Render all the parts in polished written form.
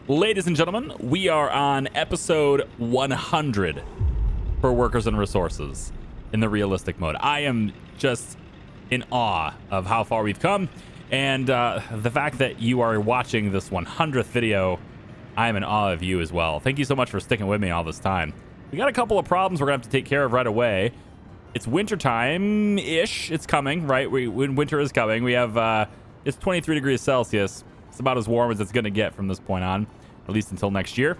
Ladies and gentlemen, we are on episode 100 for Workers and Resources in the realistic mode. I am just in awe of how far we've come, and the fact that you are watching this 100th video, I am in awe of you as well. Thank you so much for sticking with me all this time. We got a couple of problems we're gonna have to take care of right away. It's winter time-ish. It's coming, right? When winter is coming, we have it's 23 degrees Celsius. It's about as warm as it's going to get from this point on, at least until next year.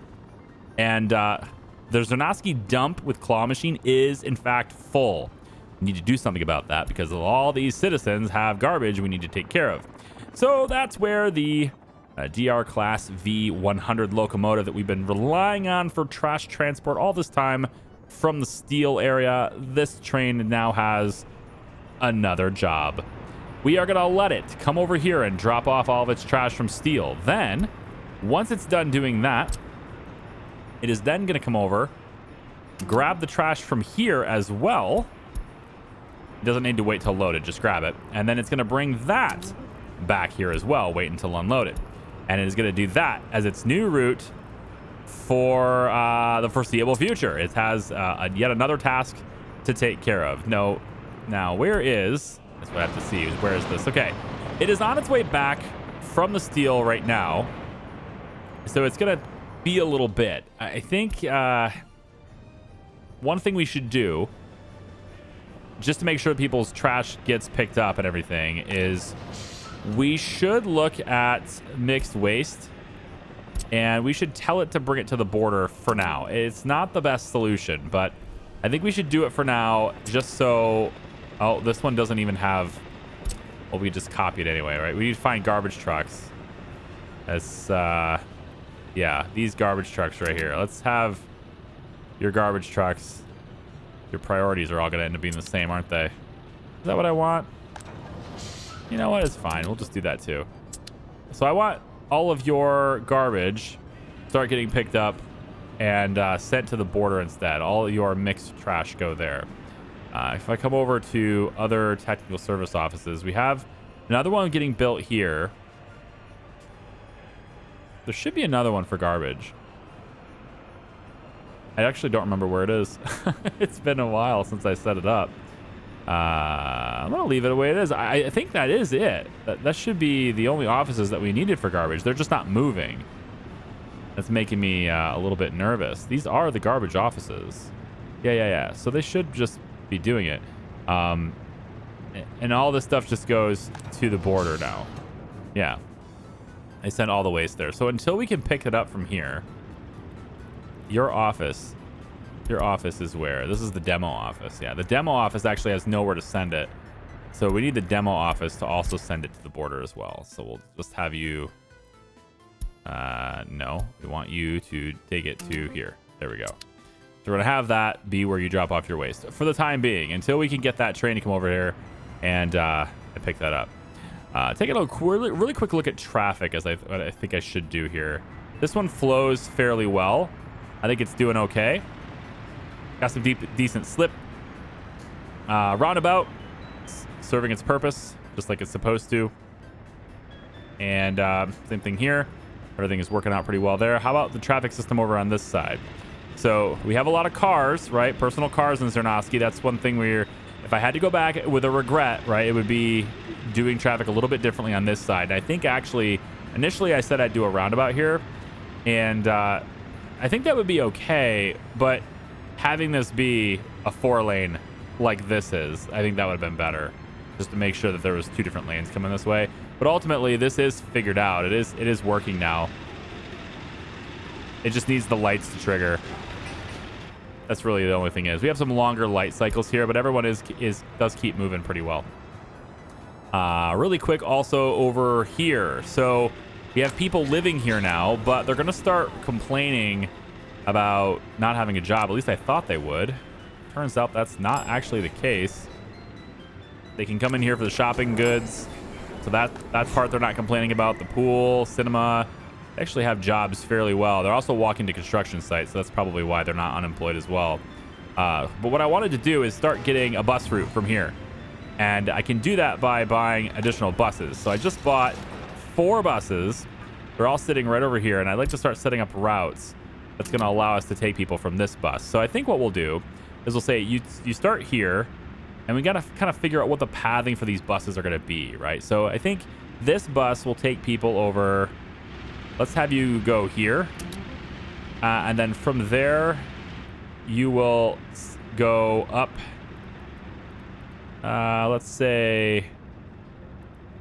And the Zarnowski dump with claw machine is, in fact, full. We need to do something about that because all these citizens have garbage we need to take care of. So that's where the DR Class V100 locomotive that we've been relying on for trash transport all this time from the steel area, this train now has another job. We are going to let it come over here and drop off all of its trash from steel. Then, once it's done doing that, it is then going to come over, grab the trash from here as well. It doesn't need to wait till loaded, just grab it. And then it's going to bring that back here as well, wait until unloaded. And it is going to do that as its new route for the foreseeable future. It has yet another task to take care of. No, now where is... That's what I have to see. Where is this? Okay. It is on its way back from the steel right now. So it's going to be a little bit. I think one thing we should do, just to make sure people's trash gets picked up and everything, is we should look at mixed waste. And we should tell it to bring it to the border for now. It's not the best solution, but I think we should do it for now just so... Oh, this one doesn't even have... Well, we just copied anyway, right? We need to find garbage trucks. That's, yeah, these garbage trucks right here. Let's have your garbage trucks. Your priorities are all going to end up being the same, aren't they? Is that what I want? You know what? It's fine. We'll just do that too. So I want all of your garbage start getting picked up and sent to the border instead. All of your mixed trash go there. If I come over to other technical service offices, we have another one getting built here. There should be another one for garbage. I actually don't remember where it is. It's been a while since I set it up. I'm going to leave it the way it is. I think that is it. That should be the only offices that we needed for garbage. They're just not moving. That's making me a little bit nervous. These are the garbage offices. Yeah. So they should just... be doing it, and all this stuff just goes to the border now. Yeah, I sent all the waste there. So until we can pick it up from here, your office is where? This is the demo office. Yeah, the demo office actually has nowhere to send it, so we need the demo office to also send it to the border as well. So we'll just have you no, we want you to take it to here. There we go. So we're going to have that be where you drop off your waste for the time being until we can get that train to come over here and pick that up. Taking a really quick look at traffic as I think I should do here. This one flows fairly well. I think it's doing okay. Got some decent slip. Roundabout serving its purpose just like it's supposed to. And same thing here. Everything is working out pretty well there. How about the traffic system over on this side? So we have a lot of cars, right? Personal cars in Zarnowski. That's one thing where if I had to go back with a regret, right, it would be doing traffic a little bit differently on this side. I think actually, initially I said I'd do a roundabout here. And I think that would be okay. But having this be a 4-lane like this is, I think that would have been better. Just to make sure that there was 2 different lanes coming this way. But ultimately, this is figured out. It is working now. It just needs the lights to trigger. That's really the only thing is. We have some longer light cycles here, but everyone does keep moving pretty well. Really quick also over here. So we have people living here now, but they're going to start complaining about not having a job. At least I thought they would. Turns out that's not actually the case. They can come in here for the shopping goods. So that part they're not complaining about. The pool, cinema, they actually have jobs fairly well. They're also walking to construction sites, so that's probably why they're not unemployed as well. But what I wanted to do is start getting a bus route from here. And I can do that by buying additional buses. So I just bought 4 buses. They're all sitting right over here, and I'd like to start setting up routes that's going to allow us to take people from this bus. So I think what we'll do is we'll say you start here, and we got to kind of figure out what the pathing for these buses are going to be, right? So I think this bus will take people over. Let's have you go here. And then from there, you will go up. Let's say,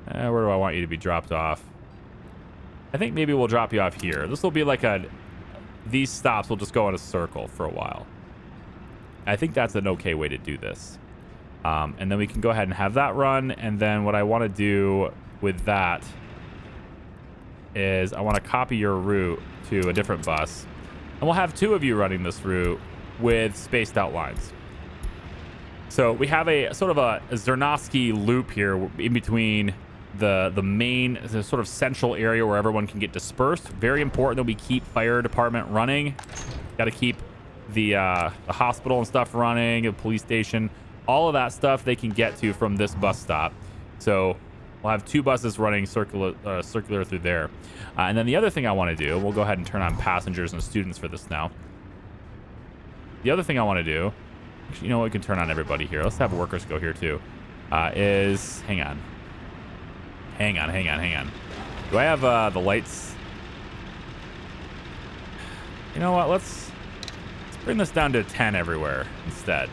where do I want you to be dropped off? I think maybe we'll drop you off here. This will be like these stops will just go in a circle for a while. I think that's an okay way to do this. And then we can go ahead and have that run. And then what I want to do with that is I want to copy your route to a different bus. And we'll have 2 of you running this route with spaced out lines. So we have a sort of a Zernovsky loop here in between the main, the sort of central area where everyone can get dispersed. Very important that we keep fire department running. Got to keep the hospital and stuff running, the police station, all of that stuff they can get to from this bus stop. So we'll have 2 buses running circular through there. And then the other thing I want to do, we'll go ahead and turn on passengers and students for this now. The other thing I want to do, actually, you know what, we can turn on everybody here. Let's have workers go here too. Hang on. Do I have the lights? You know what, let's bring this down to 10 everywhere instead.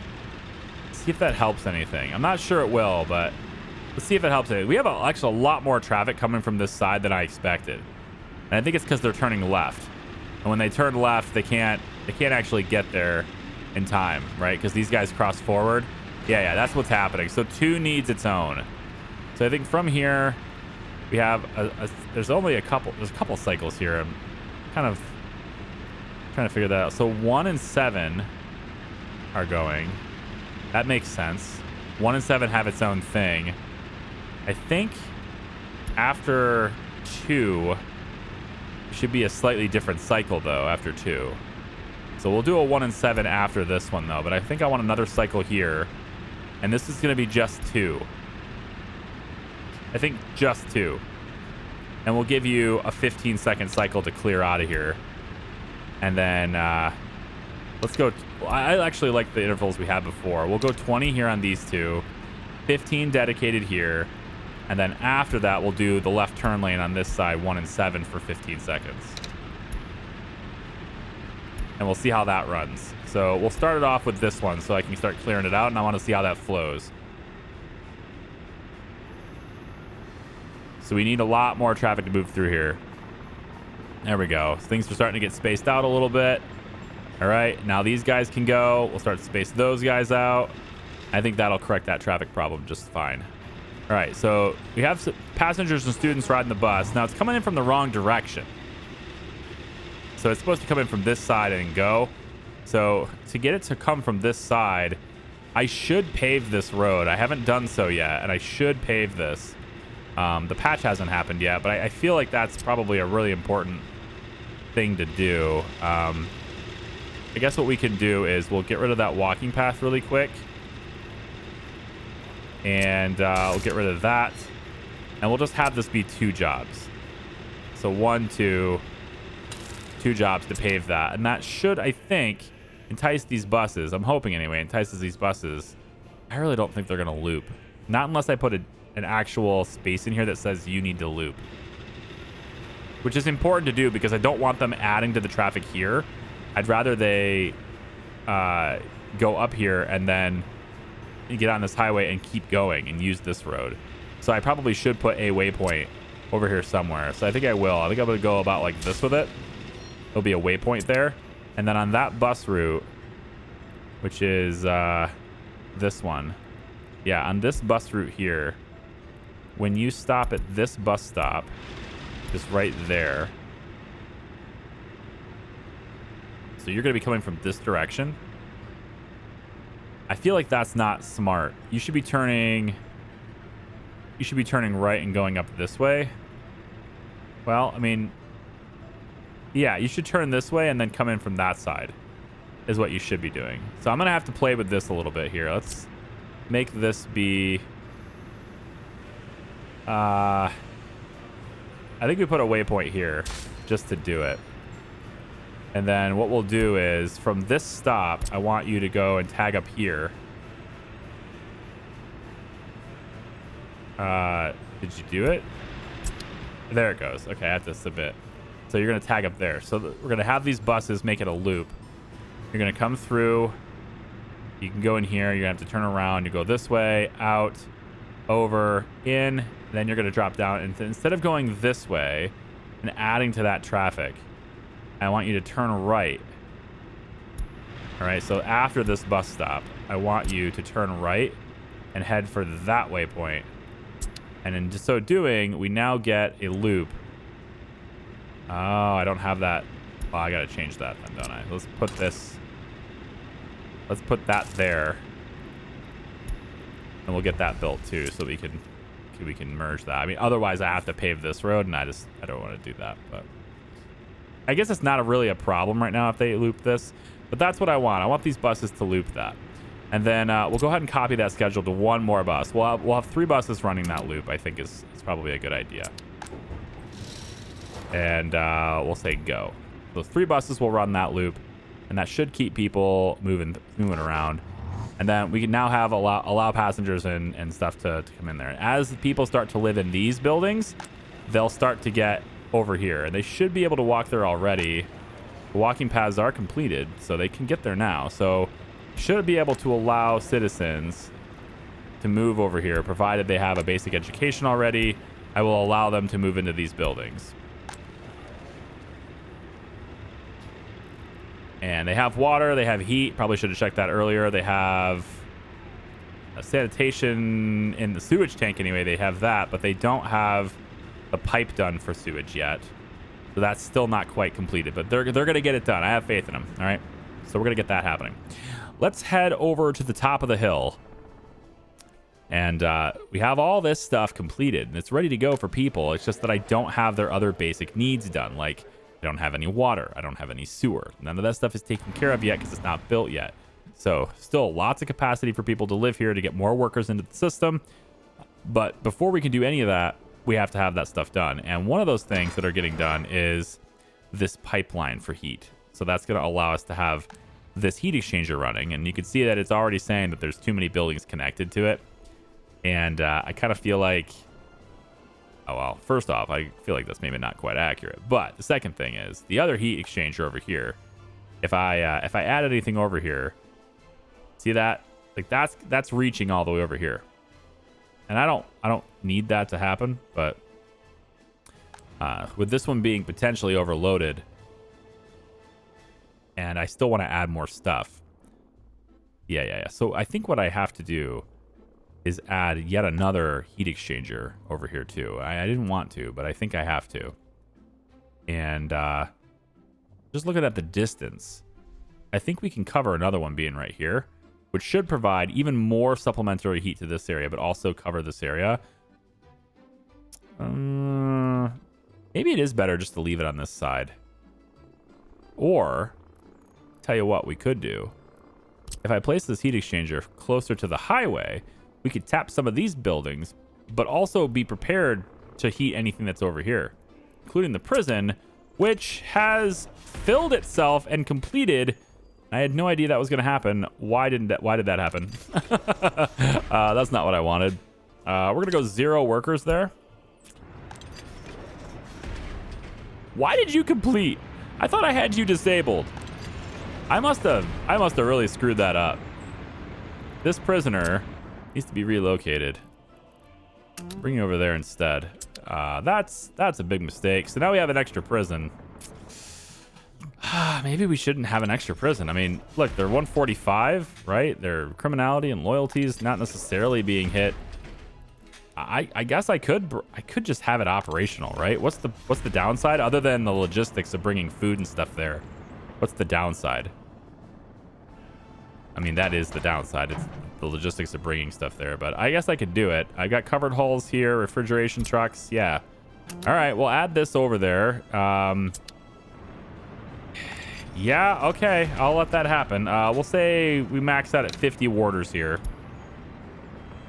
See if that helps anything. I'm not sure it will, but let's see if it helps. We have actually a lot more traffic coming from this side than I expected. And I think it's because they're turning left. And when they turn left, they can't actually get there in time, right? Because these guys cross forward. Yeah, that's what's happening. So 2 needs its own. So I think from here, we have there's a couple cycles here. I'm kind of trying to figure that out. So 1 and 7 are going. That makes sense. 1 and 7 have its own thing. I think after 2 should be a slightly different cycle though after 2. So we'll do a 1 and 7 after this one though, but I think I want another cycle here. And this is going to be just 2. I think just 2. And we'll give you a 15-second cycle to clear out of here. And then let's go. I actually like the intervals we had before. We'll go 20 here on these 2, 15 dedicated here. And then after that, we'll do the left turn lane on this side, 1 and 7 for 15 seconds. And we'll see how that runs. So we'll start it off with this one so I can start clearing it out, and I want to see how that flows. So we need a lot more traffic to move through here. There we go. So things are starting to get spaced out a little bit. All right, now these guys can go. We'll start to space those guys out. I think that'll correct that traffic problem just fine. All right, so we have passengers and students riding the bus. Now it's coming in from the wrong direction. So it's supposed to come in from this side and go. So to get it to come from this side, I should pave this road. I haven't done so yet, and I should pave this. The patch hasn't happened yet, but I feel like that's probably a really important thing to do. I guess what we can do is we'll get rid of that walking path really quick. And we'll get rid of that. And we'll just have this be 2 jobs. So 1, 2 jobs to pave that. And that should, I think, entice these buses. I'm hoping anyway, entices these buses. I really don't think they're going to loop. Not unless I put an actual space in here that says you need to loop. Which is important to do because I don't want them adding to the traffic here. I'd rather they go up here and then get on this highway and keep going and use this road. So I probably should put a waypoint over here somewhere. So I think I will. I think I'm going to go about like this with it. There'll be a waypoint there. And then on that bus route, which is this one. Yeah, on this bus route here, when you stop at this bus stop, just right there. So you're going to be coming from this direction. I feel like that's not smart. You should be turning right and going up this way. Well, I mean, yeah, you should turn this way and then come in from that side is what you should be doing. So I'm going to have to play with this a little bit here. Let's make this be I think we put a waypoint here just to do it. And then what we'll do is from this stop, I want you to go and tag up here. Did you do it? There it goes. Okay, I have to submit. So you're going to tag up there. So we're going to have these buses make it a loop. You're going to come through. You can go in here. You're going to have to turn around. You go this way, out, over, in. Then you're going to drop down. And instead of going this way and adding to that traffic, I want you to turn right. All right, so after this bus stop, I want you to turn right and head for that waypoint. And in so doing, we now get a loop. Oh, I don't have that. Oh, I got to change that then, don't I? Let's put this. Let's put that there. And we'll get that built too, so we can merge that. I mean, otherwise I have to pave this road, and I don't want to do that. But I guess it's not really a problem right now if they loop this. But that's what I want. I want these buses to loop that. And then we'll go ahead and copy that schedule to one more bus. We'll have 3 buses running that loop, I think is probably a good idea. And we'll say go. So 3 buses will run that loop, and that should keep people moving around. And then we can now have allow passengers and stuff to come in there. And as people start to live in these buildings, they'll start to get over here. And they should be able to walk there already. The walking paths are completed, so they can get there now. So should be able to allow citizens to move over here, provided they have a basic education already. I will allow them to move into these buildings. And they have water, they have heat. Probably should have checked that earlier. They have a sanitation in the sewage tank anyway. They have that, but they don't have the pipe done for sewage yet. So that's still not quite completed, but they're going to get it done. I have faith in them. All right. So we're going to get that happening. Let's head over to the top of the hill. And we have all this stuff completed, and it's ready to go for people. It's just that I don't have their other basic needs done. Like, I don't have any water. I don't have any sewer. None of that stuff is taken care of yet because it's not built yet. So still lots of capacity for people to live here to get more workers into the system. But before we can do any of that, we have to have that stuff done. And one of those things that are getting done is this pipeline for heat. So that's going to allow us to have this heat exchanger running. And you can see that it's already saying that there's too many buildings connected to it. And I kind of feel like, oh, well, first off, I feel like that's maybe not quite accurate. But the second thing is the other heat exchanger over here. If I add anything over here, see that? Like that's reaching all the way over here. And I don't need that to happen, but with this one being potentially overloaded, and I still want to add more stuff. Yeah. So I think what I have to do is add yet another heat exchanger over here too. I didn't want to, but I think I have to. And just looking at the distance, I think we can cover another one being right here, which should provide even more supplementary heat to this area, but also cover this area. Maybe it is better just to leave it on this side. Or, tell you what we could do. If I place this heat exchanger closer to the highway, we could tap some of these buildings, but also be prepared to heat anything that's over here, including the prison, which has filled itself and completed. I had no idea that was going to happen. Why did that happen? That's not what I wanted. We're going to go 0 workers there. Why did you complete? I thought I had you disabled. I must have really screwed that up. This prisoner needs to be relocated. Bring you over there instead. That's a big mistake. So now we have an extra prison. Maybe we shouldn't have an extra prison. I mean, look, they're 145, right? Their criminality and loyalty is not necessarily being hit. I guess I could just have it operational, right? What's the downside other than the logistics of bringing food and stuff there? What's the downside? I mean, that is the downside. It's the logistics of bringing stuff there, but I guess I could do it. I got covered hulls here, refrigeration trucks. Yeah. All right, we'll add this over there. Yeah, okay. I'll let that happen. We'll say we max out at 50 warders here.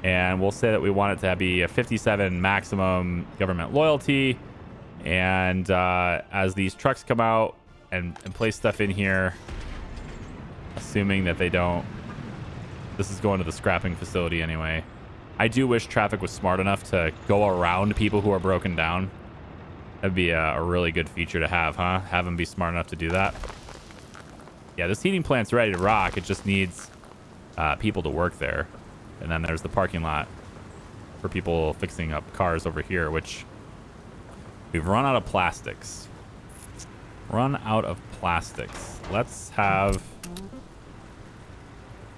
And we'll say that we want it to be a 57 maximum government loyalty. And as these trucks come out and place stuff in here, assuming that they don't, this is going to the scrapping facility anyway. I do wish traffic was smart enough to go around people who are broken down. That'd be a really good feature to have, huh? Have them be smart enough to do that. Yeah, this heating plant's ready to rock. It just needs people to work there. And then there's the parking lot for people fixing up cars over here, which we've run out of plastics. Run out of plastics. Let's have...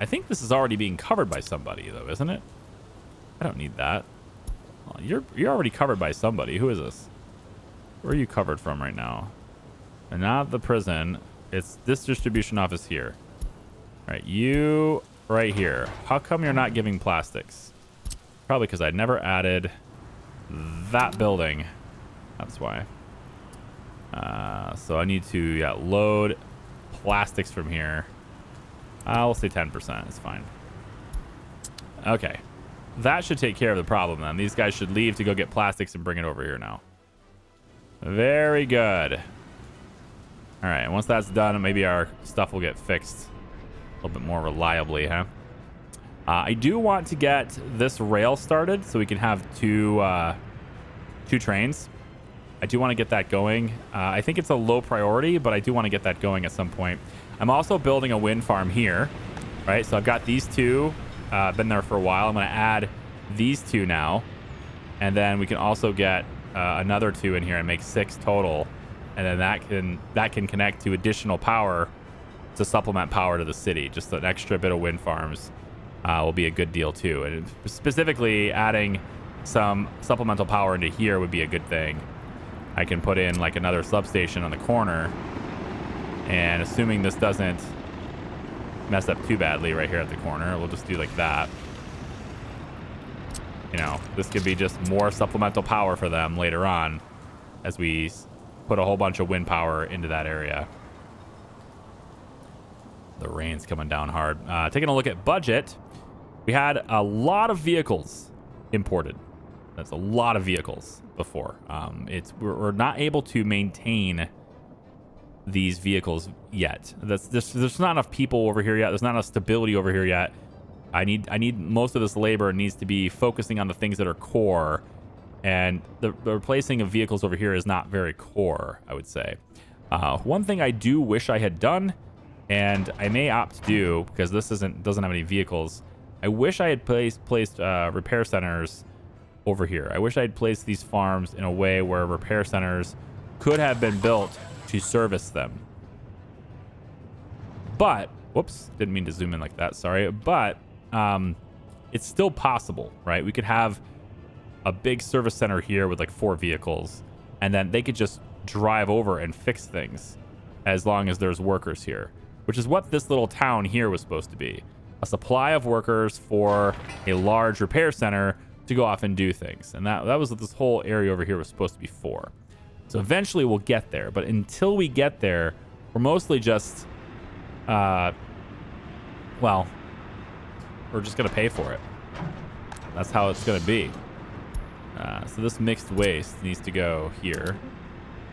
I think this is already being covered by somebody, though, isn't it? I don't need that. Oh, you're already covered by somebody. Who is this? Where are you covered from right now? And not the prison. It's this distribution office here. All right, you right here. How come you're not giving plastics? Probably because I never added that building. That's why. So I need to load plastics from here. We'll say 10%. It's fine. Okay. That should take care of the problem then. These guys should leave to go get plastics and bring it over here now. Very good. All right. Once that's done, maybe our stuff will get fixed a little bit more reliably, huh? I do want to get this rail started so we can have two trains. I do want to get that going. I think it's a low priority, but I do want to get that going at some point. I'm also building a wind farm here, right? So I've got these two, been there for a while. I'm going to add these two now, and then we can also get another two in here and make 6 total, and then that can connect to additional power to supplement power to the city. Just an extra bit of wind farms will be a good deal too, and specifically adding some supplemental power into here would be a good thing. I can put in like another substation on the corner, and assuming this doesn't mess up too badly right here at the corner, we'll just do like that. You know, this could be just more supplemental power for them later on as we put a whole bunch of wind power into that area. The rain's coming down hard. Taking a look at budget, we had a lot of vehicles imported. That's a lot of vehicles before. We're not able to maintain these vehicles yet. There's not enough people over here yet. There's not enough stability over here yet. I need most of this labor needs to be focusing on the things that are core, and the replacing of vehicles over here is not very core, I would say. One thing I do wish I had done, and I may opt to do because this doesn't have any vehicles. I wish I had placed repair centers over here. I wish I had placed these farms in a way where repair centers could have been built to service them. But, whoops, didn't mean to zoom in like that, sorry. But it's still possible, right? We could have a big service center here with like 4 vehicles, and then they could just drive over and fix things as long as there's workers here, which is what this little town here was supposed to be. A supply of workers for a large repair center to go off and do things. And that was what this whole area over here was supposed to be for. So eventually we'll get there. But until we get there, we're mostly just, well, we're just going to pay for it. That's how it's going to be. So this mixed waste needs to go here,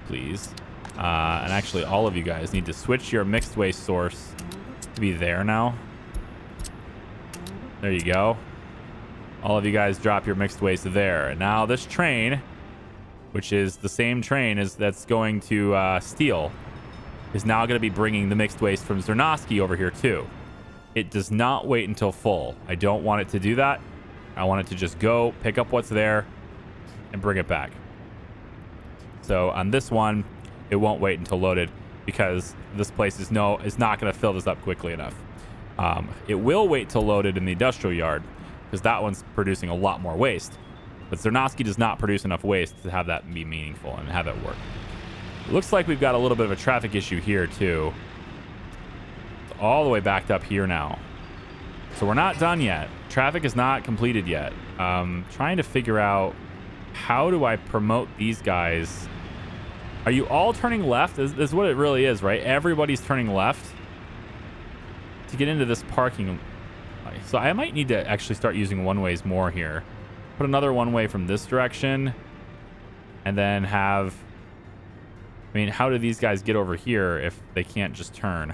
please. And actually, all of you guys need to switch your mixed waste source to be there now. There you go. All of you guys drop your mixed waste there. And now this train, which is the same train as that's going to Steel, is now going to be bringing the mixed waste from Zernovsky over here too. It does not wait until full. I don't want it to do that. I want it to just go, pick up what's there, and bring it back. So on this one, it won't wait until loaded because this place is not going to fill this up quickly enough. It will wait till loaded in the industrial yard because that one's producing a lot more waste. But Zernovsky does not produce enough waste to have that be meaningful and have it work. It looks like we've got a little bit of a traffic issue here too. It's all the way backed up here now. So we're not done yet. Traffic is not completed yet. Trying to figure out how do I promote these guys. Are you all turning left? Is what it really is, right? Everybody's turning left to get into this parking. So I might need to actually start using one-ways more here. Put another one-way from this direction, and then have I mean, how do these guys get over here if they can't just turn?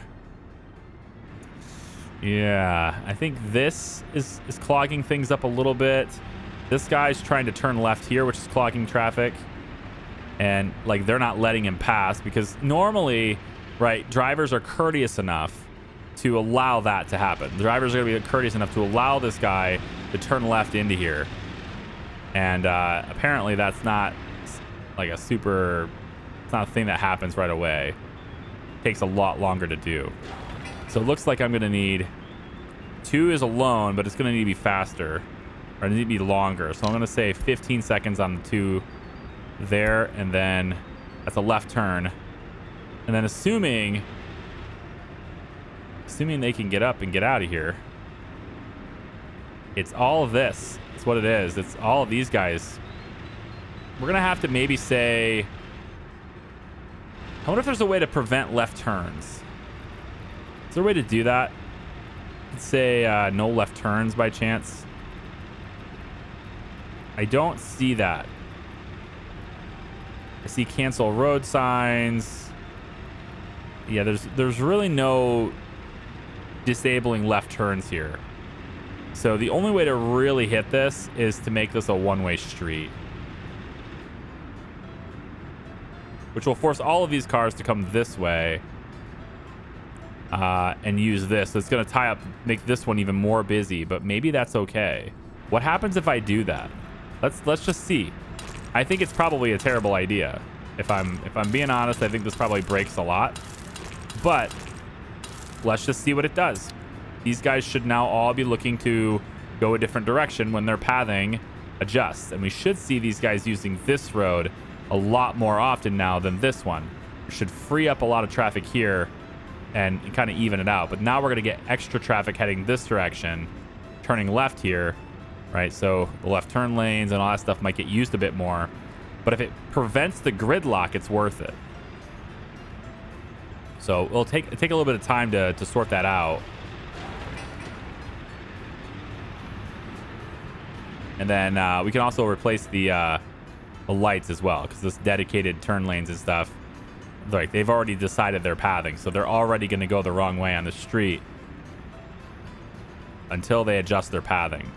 Yeah, I think this is clogging things up a little bit. This guy's trying to turn left here, which is clogging traffic. And, like, they're not letting him pass because normally, right, drivers are courteous enough to allow that to happen. The drivers are going to be courteous enough to allow this guy to turn left into here. And apparently that's not, like, a super... It's not a thing that happens right away. It takes a lot longer to do. So it looks like I'm going to need... 2 is alone, but it's going to need to be faster. Or it need to be longer. So I'm going to say 15 seconds on the 2 there. And then that's a left turn. And then assuming they can get up and get out of here. It's all of this. It's what it is. It's all of these guys. We're going to have to maybe say... I wonder if there's a way to prevent left turns. Is there a way to do that? Let's say no left turns by chance. I don't see that. I see cancel road signs. Yeah, there's really no disabling left turns here. So the only way to really hit this is to make this a one-way street. Which will force all of these cars to come this way and use this. It's going to tie up, make this one even more busy, but maybe that's okay. What happens if I do that? Let's just see. I think it's probably a terrible idea. If I'm being honest, I think this probably breaks a lot. But let's just see what it does. These guys should now all be looking to go a different direction when their pathing adjusts. And we should see these guys using this road a lot more often now than this one. It should free up a lot of traffic here and kind of even it out. But now we're going to get extra traffic heading this direction, turning left here, right? So the left turn lanes and all that stuff might get used a bit more. But if it prevents the gridlock, it's worth it. So it'll take a little bit of time to sort that out. And then we can also replace the lights as well, because this dedicated turn lanes and stuff, like they've already decided their pathing, so they're already going to go the wrong way on the street until they adjust their pathing.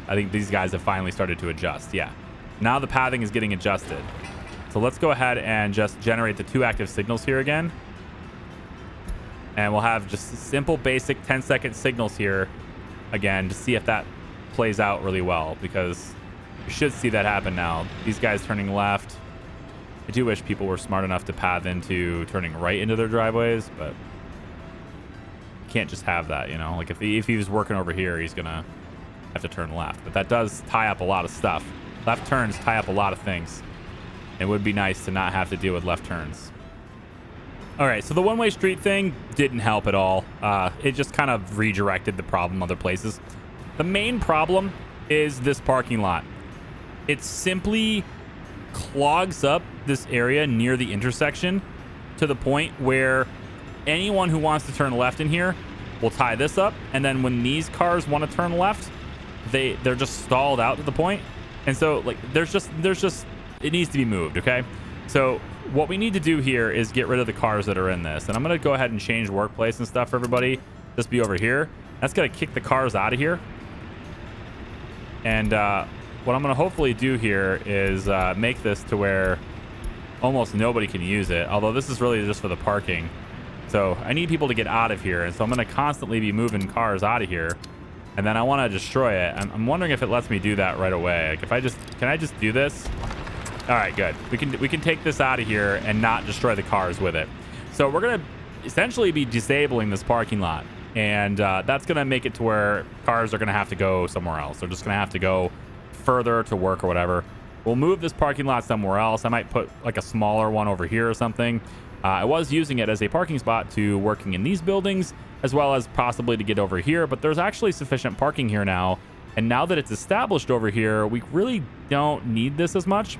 I think these guys have finally started to adjust. Yeah, now the pathing is getting adjusted. So let's go ahead and just generate the 2 active signals here again, and we'll have just simple basic 10-second signals here again to see if that plays out really well, because you should see that happen now. These guys turning left. I do wish people were smart enough to path into turning right into their driveways, but you can't just have that, you know? Like if he was working over here, he's gonna have to turn left. But that does tie up a lot of stuff. Left turns tie up a lot of things. It would be nice to not have to deal with left turns. All right, so the one-way street thing didn't help at all. It just kind of redirected the problem other places. The main problem is this parking lot. It simply clogs up this area near the intersection to the point where anyone who wants to turn left in here will tie this up, and then when these cars want to turn left, they're just stalled out to the point. And so like there's just it needs to be moved, okay? So what we need to do here is get rid of the cars that are in this. And I'm going to go ahead and change workplace and stuff for everybody. Just be over here. That's going to kick the cars out of here. And what I'm going to hopefully do here is make this to where almost nobody can use it. Although this is really just for the parking. So I need people to get out of here. And so I'm going to constantly be moving cars out of here. And then I want to destroy it. I'm wondering if it lets me do that right away. Like if can I just do this? All right, good. We can take this out of here and not destroy the cars with it. So we're going to essentially be disabling this parking lot. And that's going to make it to where cars are going to have to go somewhere else. They're just going to have to go further to work or whatever. We'll move this parking lot somewhere else. I might put like a smaller one over here or something. I was using it as a parking spot to working in these buildings, as well as possibly to get over here. But there's actually sufficient parking here now. And now that it's established over here, we really don't need this as much.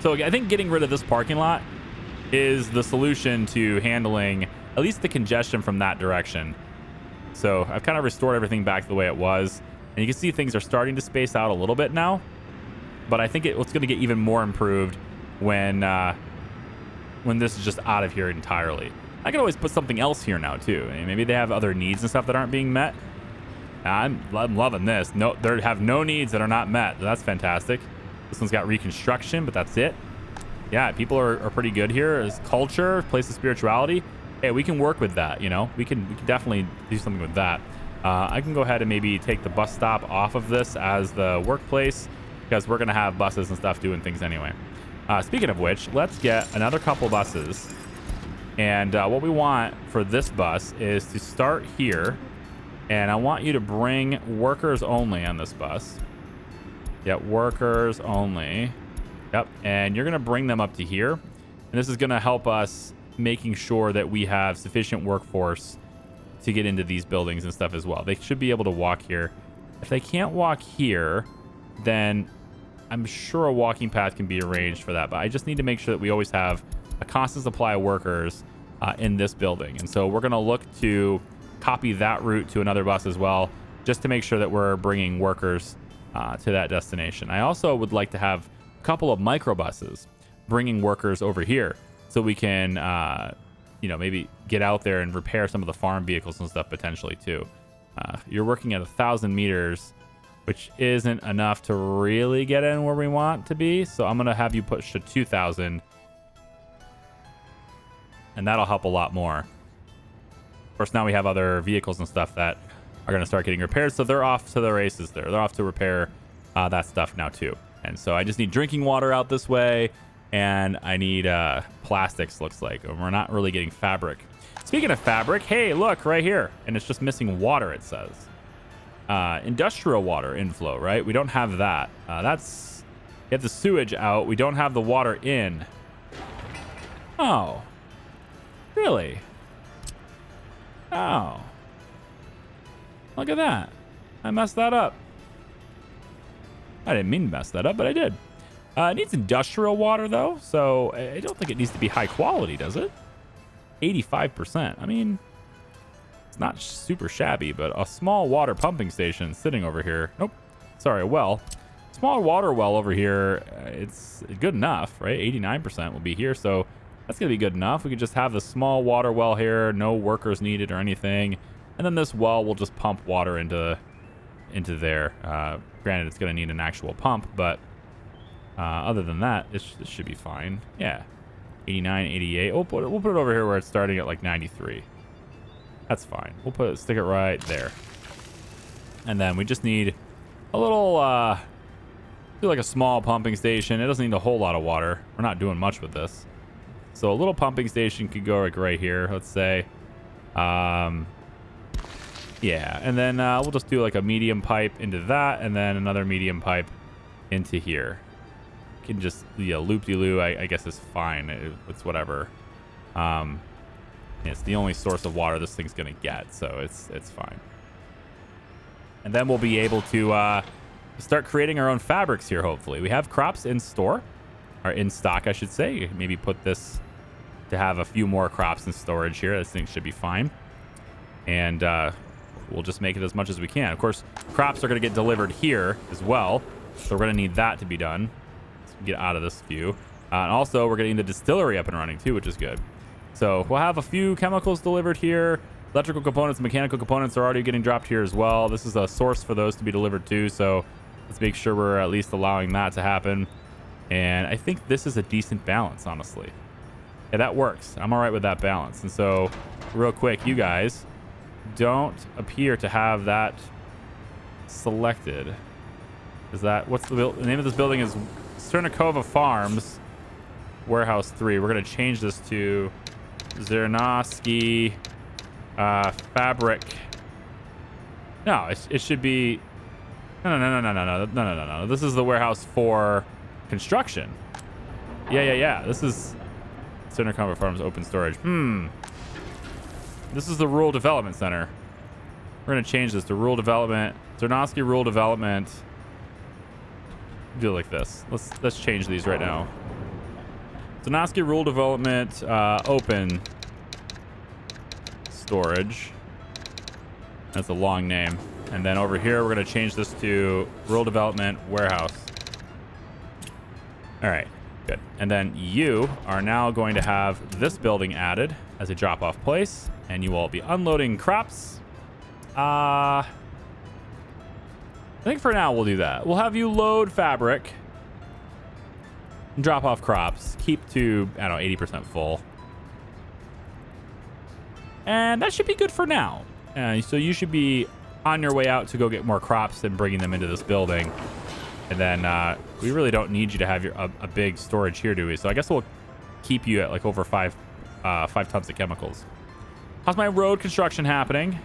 So I think getting rid of this parking lot is the solution to handling at least the congestion from that direction. So I've kind of restored everything back the way it was. And you can see things are starting to space out a little bit now. but I think it's going to get even more improved when this is just out of here entirely. I can always put something else here now too. Maybe they have other needs and stuff that aren't being met. I'm loving this. No, they have no needs that are not met. That's fantastic. This one's got reconstruction, but that's it. Yeah, people are pretty good here. There's culture, place of spirituality. Hey, we can work with that. You know, we can definitely do something with that. I can go ahead and maybe take the bus stop off of this as the workplace, because we're gonna have buses and stuff doing things anyway. Speaking of which, let's get another couple buses. And what we want for this bus is to start here. And I want you to bring workers only on this bus. Yep, workers only. Yep, and you're going to bring them up to here. And this is going to help us making sure that we have sufficient workforce to get into these buildings and stuff as well. They should be able to walk here. If they can't walk here, then I'm sure a walking path can be arranged for that. But I just need to make sure that we always have a constant supply of workers in this building. And so we're going to look to copy that route to another bus as well, just to make sure that we're bringing workers to that destination. I also would like to have a couple of microbuses bringing workers over here so we can, maybe get out there and repair some of the farm vehicles and stuff potentially too. You're working at 1,000 meters, which isn't enough to really get in where we want to be. So I'm going to have you push to 2,000. And that'll help a lot more. Of course, now we have other vehicles and stuff that are going to start getting repaired. So they're off to the races there. They're off to repair that stuff now too. And so I just need drinking water out this way. And I need plastics, looks like. And we're not really getting fabric. Speaking of fabric, hey, look right here. And it's just missing water, it says. Industrial water inflow, right? We don't have that. Get the sewage out. We don't have the water in. Oh. Really? Oh. Look at that. I messed that up. I didn't mean to mess that up, but I did. It needs industrial water, though, so I don't think it needs to be high quality, does it? 85%. I mean, it's not super shabby, but a small water pumping station sitting over here. Nope. Sorry, a well. Small water well over here, it's good enough, right? 89% will be here, so that's going to be good enough. We could just have the small water well here, no workers needed or anything. And then this well will just pump water into there. Granted, it's going to need an actual pump, but other than that, this should be fine. Yeah, 89, 88. We'll put it over here where it's starting at like 93. That's fine. We'll stick it right there. And then we just need a little, do like a small pumping station. It doesn't need a whole lot of water. We're not doing much with this. So a little pumping station could go like right here, let's say. Yeah, and then we'll just do like a medium pipe into that, and then another medium pipe into here. Can just loop-de-loo, I guess is fine. It's whatever. It's the only source of water this thing's gonna get, so it's fine. And then we'll be able to start creating our own fabrics here. Hopefully, we have crops in store, or in stock, I should say. Maybe put this to have a few more crops in storage here. This thing should be fine, and we'll just make it as much as we can. Of course, crops are going to get delivered here as well, so we're going to need that to be done. Let's get out of this view. And also, we're getting the distillery up and running too, which is good. So we'll have a few chemicals delivered here. Electrical components, mechanical components are already getting dropped here as well. This is a source for those to be delivered too, so let's make sure we're at least allowing that to happen. And I think this is a decent balance, honestly. Yeah, that works. I'm all right with that balance. And so, real quick, you guys don't appear to have that selected. Is that, what's the name of this building is Cernikova Farms Warehouse 3. We're going to change this to Zernovsky Fabric. No, it should be, no. This is the warehouse for construction. Yeah. This is Cernikova Farms Open Storage. This is the Rural Development Center. We're going to change this to Rural Development. Zernovsky Rural Development. Do it like this. Let's change these right now. Zernovsky Rural Development Open Storage. That's a long name. And then over here, we're going to change this to Rural Development Warehouse. All right, good. And then you are now going to have this building added as a drop-off place, and you will be unloading crops. I think for now we'll do that. We'll have you load fabric, drop off crops, keep to, I don't know, 80% full. And that should be good for now. So you should be on your way out to go get more crops and bringing them into this building. And then we really don't need you to have a big storage here, do we? So I guess we'll keep you at like over 5 tons of chemicals. How's my road construction happening?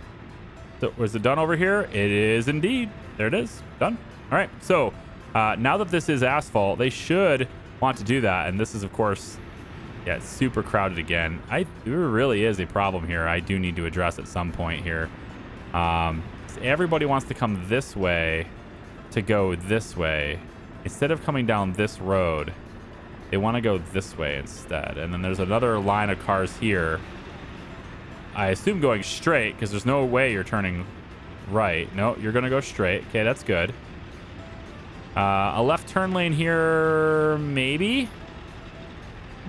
So, was it done over here? It is indeed. There it is. Done. All right. So now that this is asphalt, they should want to do that. And this is, of course, yeah, it's super crowded again. There really is a problem here. I do need to address at some point here. Everybody wants to come this way to go this way. Instead of coming down this road, they want to go this way instead. And then there's another line of cars here. I assume going straight because there's no way you're turning right. No, you're going to go straight. Okay, that's good. A left turn lane here, maybe?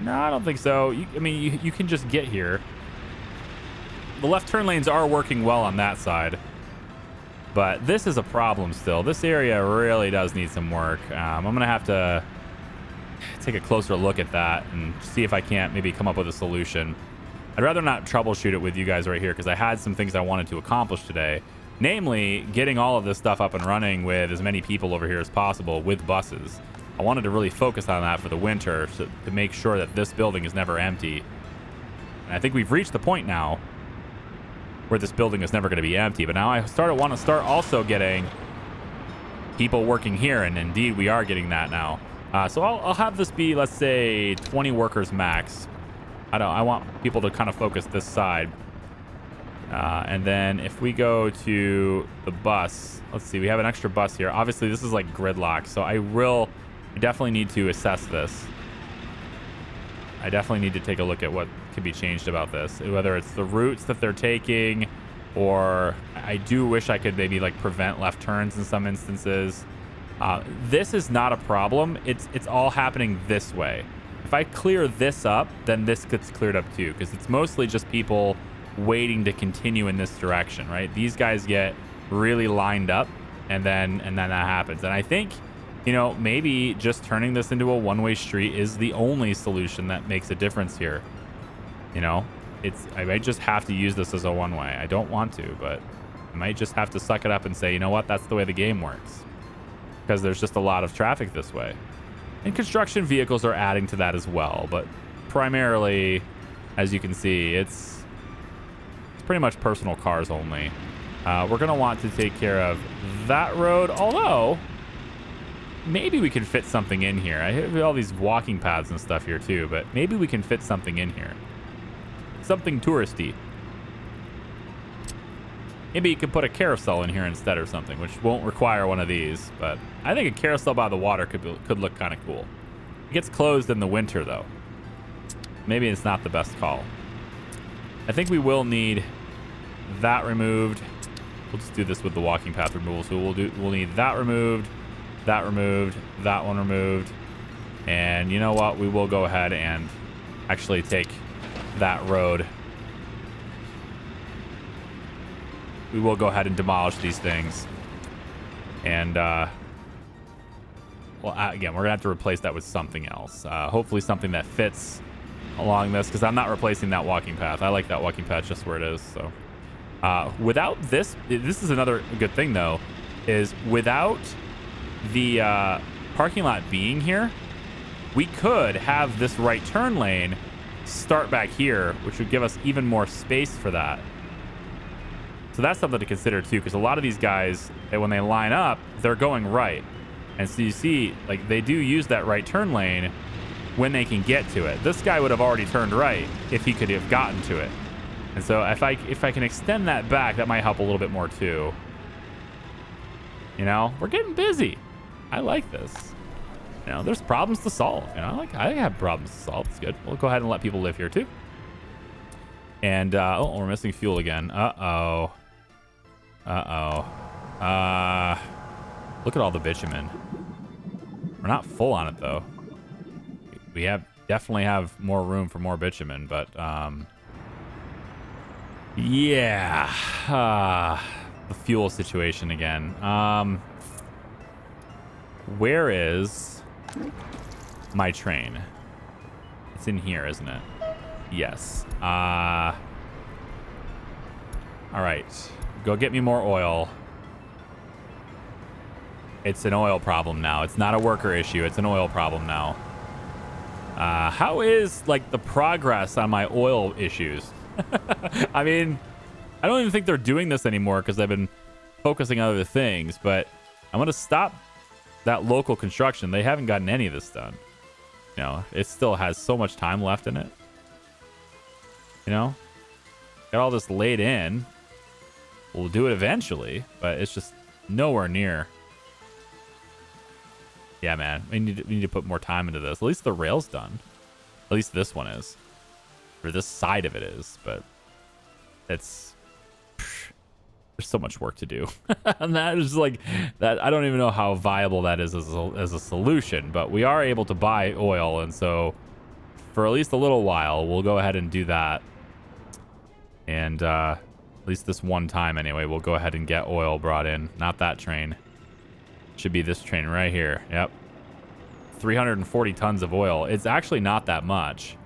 No, I don't think so. You can just get here. The left turn lanes are working well on that side. But this is a problem still. This area really does need some work. I'm going to have to take a closer look at that and see if I can't maybe come up with a solution. I'd rather not troubleshoot it with you guys right here because I had some things I wanted to accomplish today. Namely, getting all of this stuff up and running with as many people over here as possible with buses. I wanted to really focus on that for the winter to make sure that this building is never empty. And I think we've reached the point now where this building is never going to be empty. But now I want to start also getting people working here. And indeed, we are getting that now. So I'll have this be, let's say, 20 workers max. I want people to kind of focus this side. And then if we go to the bus, let's see, we have an extra bus here. Obviously, this is like gridlock, so I definitely need to assess this. I definitely need to take a look at what could be changed about this, whether it's the routes that they're taking, or I do wish I could maybe like prevent left turns in some instances. This is not a problem. It's all happening this way. If I clear this up, then this gets cleared up too, because it's mostly just people waiting to continue in this direction, right? These guys get really lined up, and then that happens. And I think, maybe just turning this into a one-way street is the only solution that makes a difference here. I might just have to use this as a one-way. I don't want to, but I might just have to suck it up and say, you know what, that's the way the game works, because there's just a lot of traffic this way. And construction vehicles are adding to that as well, but primarily, as you can see, it's pretty much personal cars only. We're going to want to take care of that road, although maybe we can fit something in here. I have all these walking paths and stuff here too, but maybe we can fit something in here. Something touristy. Maybe you could put a carousel in here instead or something, which won't require one of these, but I think a carousel by the water could look kind of cool. It gets closed in the winter though. Maybe it's not the best call. I think we will need that removed. We'll just do this with the walking path removal. So we'll need that removed, that one removed. And you know what? We will go ahead and actually take that road. We will go ahead and demolish these things. And, again, we're going to have to replace that with something else. Hopefully something that fits along this, because I'm not replacing that walking path. I like that walking path just where it is. So without this is another good thing, though, is without the parking lot being here, we could have this right turn lane start back here, which would give us even more space for that. So that's something to consider too, because a lot of these guys, when they line up, they're going right. And so you see, like, they do use that right turn lane when they can get to it. This guy would have already turned right if he could have gotten to it. And so if I can extend that back, that might help a little bit more too. We're getting busy. I like this. There's problems to solve. I have problems to solve. It's good. We'll go ahead and let people live here too. And we're missing fuel again. Look at all the bitumen. We're not full on it though. We definitely have more room for more bitumen, but yeah, the fuel situation again. Where is my train? It's in here, isn't it? Yes. All right. Go get me more oil. It's an oil problem now. It's not a worker issue. It's an oil problem now. How is, like, the progress on my oil issues? I mean, I don't even think they're doing this anymore because I've been focusing on other things, but I'm going to stop that local construction. They haven't gotten any of this done. You know, it still has so much time left in it. You know? Got all this laid in. We'll do it eventually, but it's just nowhere near. Yeah, man. We need to put more time into this. At least the rail's done. At least this one is. Or this side of it is, but it's... There's so much work to do. And that is like... that. I don't even know how viable that is as a solution, but we are able to buy oil, and so for at least a little while, we'll go ahead and do that. And at least this one time anyway, we'll go ahead and get oil brought in. Not that train. Should be this train right here. Yep. 340 tons of oil. It's actually not that much.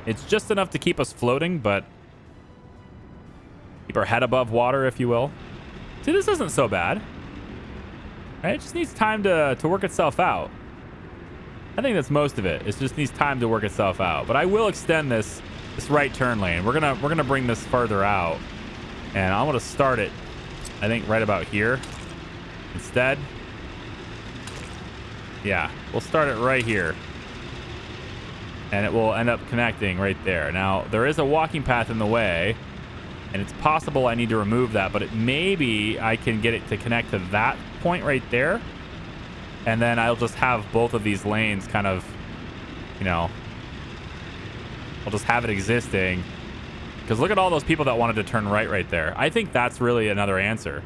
It's just enough to keep us floating, but keep our head above water, if you will. See, this isn't so bad. Right? It just needs time to work itself out. I think that's most of it. It just needs time to work itself out. But I will extend this right turn lane. We're gonna bring this further out. And I'm going to start it, I think, right about here instead. Yeah, we'll start it right here. And it will end up connecting right there. Now, there is a walking path in the way, and it's possible I need to remove that, but maybe I can get it to connect to that point right there. And then I'll just have both of these lanes kind of, you know, I'll just have it existing. Because look at all those people that wanted to turn right there. I think that's really another answer,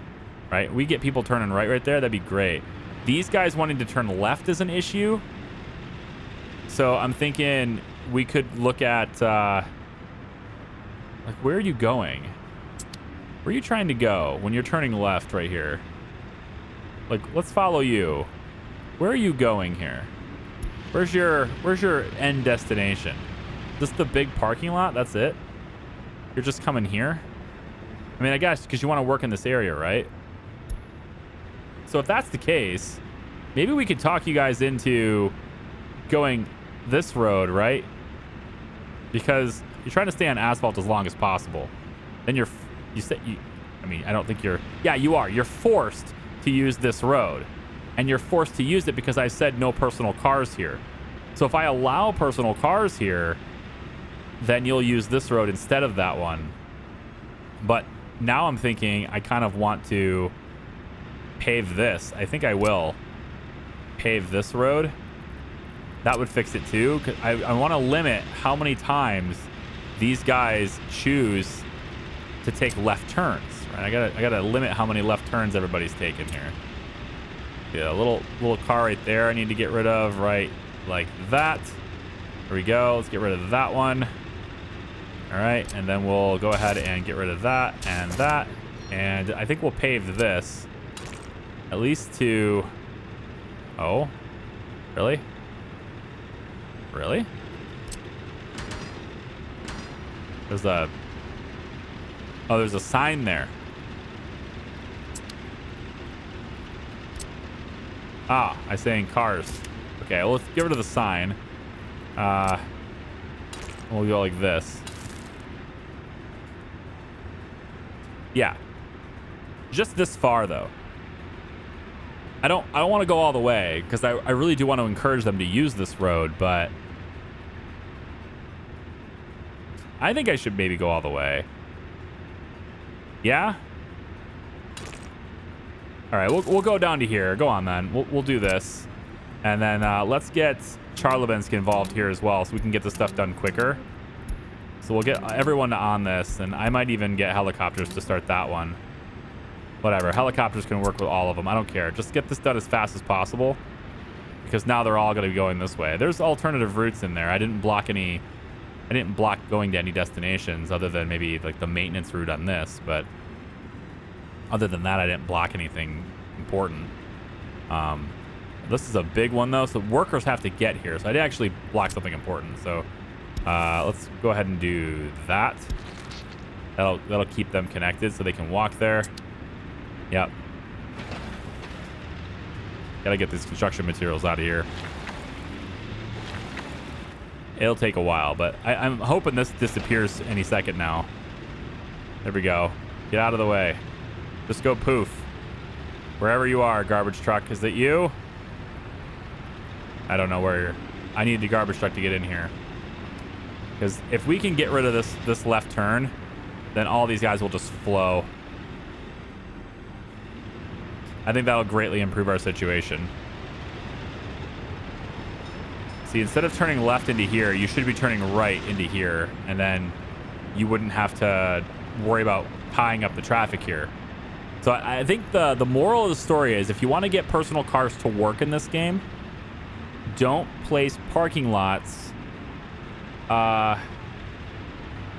right? We get people turning right there. That'd be great. These guys wanting to turn left is an issue. So I'm thinking we could look at, like, where are you going? Where are you trying to go when you're turning left right here? Like, let's follow you. Where are you going here? Where's your end destination? Just the big parking lot? That's it? You're just coming here? I mean, I guess because you want to work in this area, right? So if that's the case, maybe we could talk you guys into going this road, right? Because you're trying to stay on asphalt as long as possible. Then I mean, I don't think yeah, you are. You're forced to use this road. And you're forced to use it because I said no personal cars here. So if I allow personal cars here, then you'll use this road instead of that one. But now I'm thinking I kind of want to pave this. I think I will pave this road. That would fix it too. 'Cause I want to limit how many times these guys choose to take left turns. Right? I gotta limit how many left turns everybody's taking here. Yeah, a little car right there I need to get rid of, right like that. There we go. Let's get rid of that one. All right, and then we'll go ahead and get rid of that and that. And I think we'll pave this at least to... Oh, really? Really? There's a... Oh, there's a sign there. Ah, I saying cars. Okay, well, let's get rid of the sign. We'll go like this. Yeah. Just this far, though. I don't want to go all the way, because I really do want to encourage them to use this road, but I think I should maybe go all the way. Yeah? All right, we'll go down to here. Go on, then. We'll do this. And then let's get Charlevensky involved here as well so we can get this stuff done quicker. So we'll get everyone on this, and I might even get helicopters to start that one. Whatever. Helicopters can work with all of them. I don't care. Just get this done as fast as possible, because now they're all going to be going this way. There's alternative routes in there. I didn't block going to any destinations other than maybe like the maintenance route on this, but other than that, I didn't block anything important. This is a big one though, so workers have to get here. So I did actually block something important. So let's go ahead and do that. That'll keep them connected so they can walk there. Yep. Gotta get these construction materials out of here. It'll take a while, but I'm hoping this disappears any second now. There we go. Get out of the way. Just go poof. Wherever you are, garbage truck. Is it you? I don't know where you're. I need the garbage truck to get in here. Because if we can get rid of this left turn, then all these guys will just flow. I think that'll greatly improve our situation. See, instead of turning left into here, you should be turning right into here, and then you wouldn't have to worry about tying up the traffic here. So I think the moral of the story is, if you want to get personal cars to work in this game, don't place parking lots.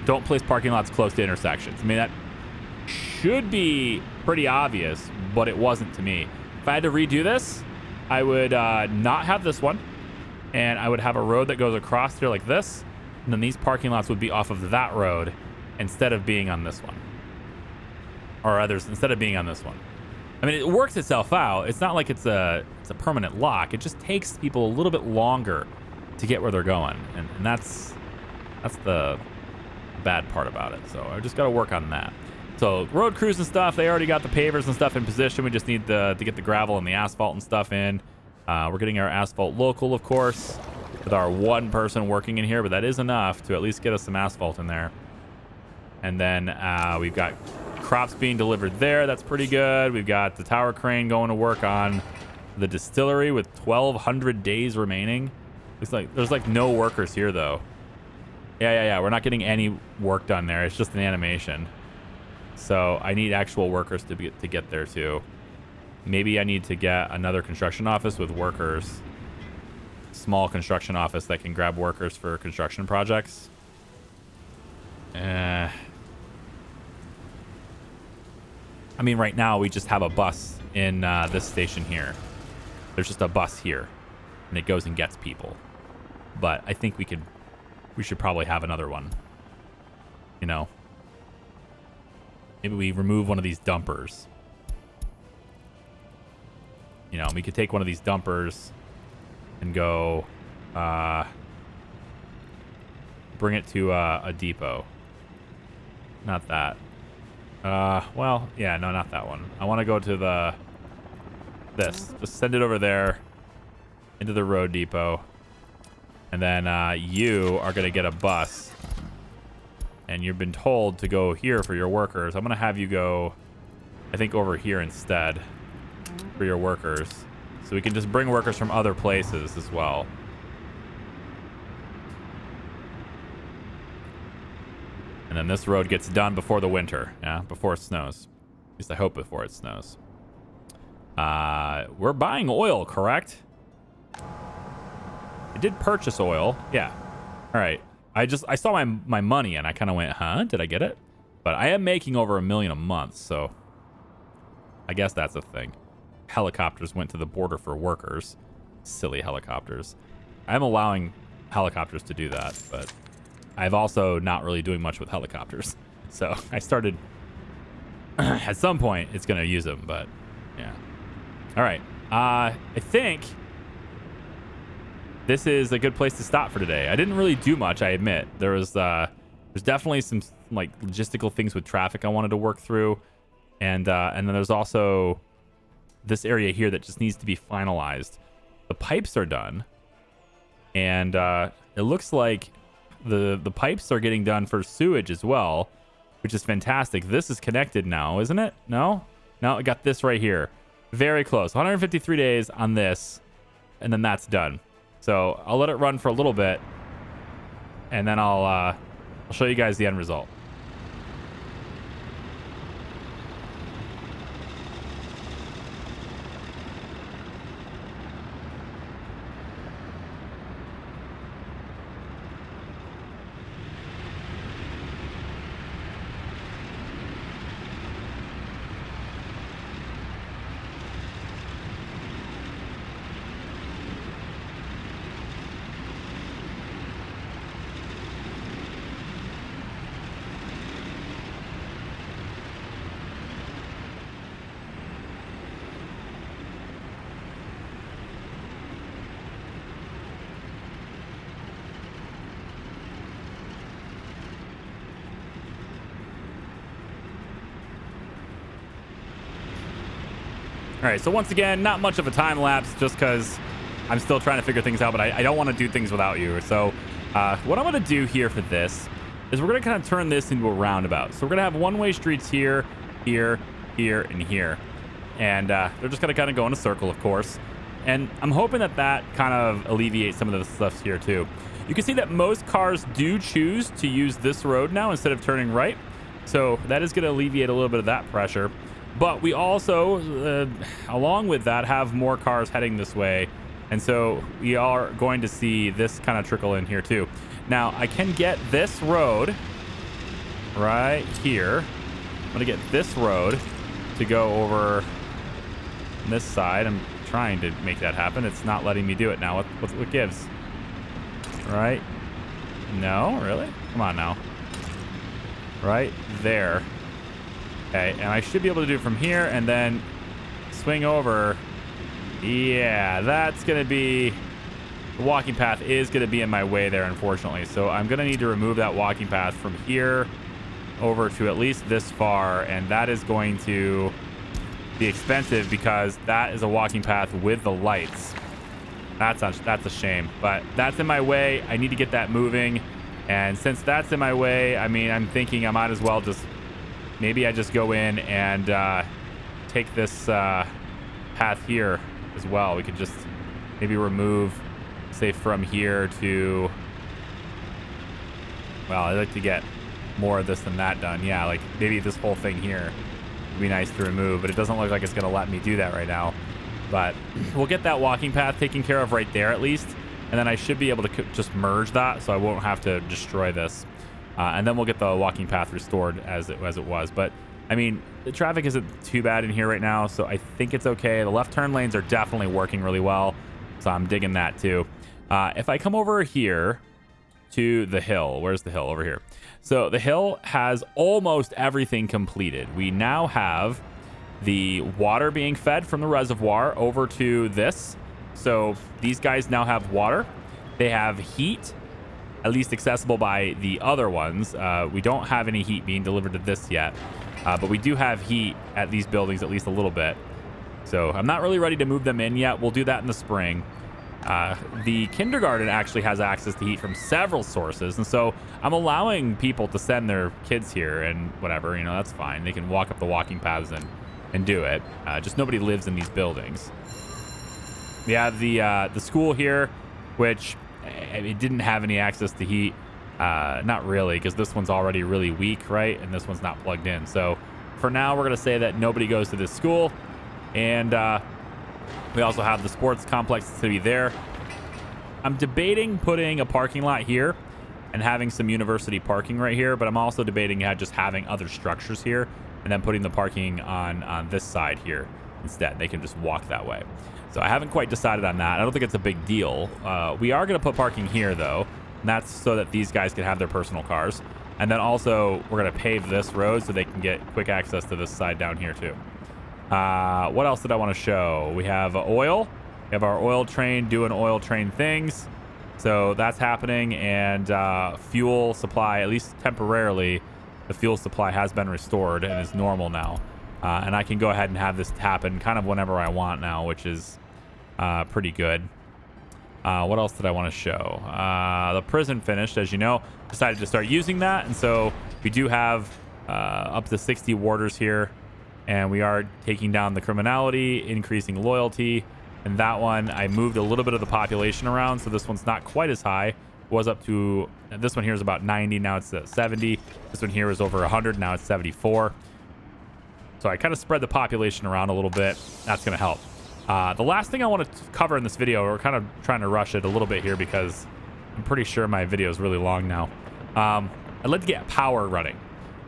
Don't place parking lots close to intersections. I mean, that should be pretty obvious, but it wasn't to me. If I had to redo this, I would not have this one, and I would have a road that goes across here like this, and then these parking lots would be off of that road instead of being on this one. Or others, instead of being on this one. I mean, it works itself out. It's not like it's a permanent lock. It just takes people a little bit longer to get where they're going, and that's the bad part about it. So I just got to work on that. So road crews and stuff, they already got the pavers and stuff in position. We just need to get the gravel and the asphalt and stuff in. We're getting our asphalt local, of course, with our one person working in here, but that is enough to at least get us some asphalt in there. And then we've got crops being delivered there. That's pretty good. We've got the tower crane going to work on the distillery with 1,200 days remaining. It's like there's like no workers here though. Yeah. We're not getting any work done there. It's just an animation. So I need actual workers to get there too. Maybe I need to get another construction office with workers. Small construction office that can grab workers for construction projects. I mean, right now we just have a bus in this station here. There's just a bus here, and it goes and gets people. But I think we should probably have another one. You know, maybe we remove one of these dumpers. You know, we could take one of these dumpers and go bring it to a depot. Not that. Well, yeah, no, not that one. I want to go to this. Just send it over there into the road depot. And then you are going to get a bus. And you've been told to go here for your workers. I'm going to have you go, I think, over here instead for your workers. So we can just bring workers from other places as well. And then this road gets done before the winter. Yeah, before it snows. At least I hope before it snows. We're buying oil, correct? I did purchase oil. Yeah. All right. I saw my money and I kind of went, huh? Did I get it? But I am making over $1 million a month, so I guess that's a thing. Helicopters went to the border for workers. Silly helicopters. I'm allowing helicopters to do that, but I've also not really doing much with helicopters. So I started at some point it's going to use them, but yeah. All right. I think this is a good place to stop for today. I didn't really do much, I admit. There's definitely some like logistical things with traffic I wanted to work through. And then there's also this area here that just needs to be finalized. The pipes are done. And it looks like the pipes are getting done for sewage as well, which is fantastic. This is connected now, isn't it? No, I got this right here. Very close. 153 days on this, and then that's done. So I'll let it run for a little bit, and then I'll show you guys the end result. All right, so once again, not much of a time lapse just because I'm still trying to figure things out, but I don't want to do things without you. So what I'm going to do here for this is we're going to kind of turn this into a roundabout. So we're going to have one-way streets here, here, here, and here. And they're just going to kind of go in a circle, of course. And I'm hoping that that kind of alleviates some of the stuff here, too. You can see that most cars do choose to use this road now instead of turning right. So that is going to alleviate a little bit of that pressure. But we also, along with that, have more cars heading this way. And so we are going to see this kind of trickle in here, too. Now, I can get this road right here. I'm going to get this road to go over this side. I'm trying to make that happen. It's not letting me do it now. What gives? Right? No, really? Come on now. Right there. Okay, and I should be able to do it from here and then swing over. Yeah, that's going to be... The walking path is going to be in my way there, unfortunately. So I'm going to need to remove that walking path from here over to at least this far. And that is going to be expensive because that is a walking path with the lights. That's a shame, but that's in my way. I need to get that moving. And since that's in my way, I mean, I'm thinking I might as well just... Maybe I just go in and take this path here as well. We could just maybe remove, say, from here to... Well, I'd like to get more of this than that done. Yeah, like maybe this whole thing here would be nice to remove, but it doesn't look like it's going to let me do that right now. But we'll get that walking path taken care of right there at least. And then I should be able to just merge that so I won't have to destroy this. And then we'll get the walking path restored as it was. But, I mean, the traffic isn't too bad in here right now, so I think it's okay. The left turn lanes are definitely working really well, so I'm digging that too. If I come over here to the hill, where's the hill? Over here. So the hill has almost everything completed. We now have the water being fed from the reservoir over to this. So these guys now have water. They have heat, at least accessible by the other ones. We don't have any heat being delivered to this yet, but we do have heat at these buildings at least a little bit. So I'm not really ready to move them in yet. We'll do that in the spring. The kindergarten actually has access to heat from several sources, and so I'm allowing people to send their kids here and whatever, you know, that's fine. They can walk up the walking paths and do it. Just nobody lives in these buildings. We have the school here, which it didn't have any access to heat. Not really, because this one's already really weak, right? And this one's not plugged in. So for now, we're going to say that nobody goes to this school. And we also have the sports complex to be there. I'm debating putting a parking lot here and having some university parking right here, but I'm also debating just having other structures here and then putting the parking on this side here instead. They can just walk that way. So I haven't quite decided on that. I don't think it's a big deal. We are going to put parking here, though, and that's so that these guys can have their personal cars. And then also, we're going to pave this road so they can get quick access to this side down here, too. What else did I want to show? We have oil. We have our oil train doing oil train things. So that's happening. And fuel supply, at least temporarily, the fuel supply has been restored and is normal now. And I can go ahead and have this happen kind of whenever I want now, which is pretty good. What else did I want to show? The prison finished, as you know. Decided to start using that. And so we do have up to 60 warders here. And we are taking down the criminality, increasing loyalty. And that one, I moved a little bit of the population around. So this one's not quite as high. It was up to, this one here is about 90. Now it's at 70. This one here is over 100. Now it's 74. So I kind of spread the population around a little bit. That's going to help. The last thing I want to cover in this video, we're kind of trying to rush it a little bit here because I'm pretty sure my video is really long now. I'd like to get power running.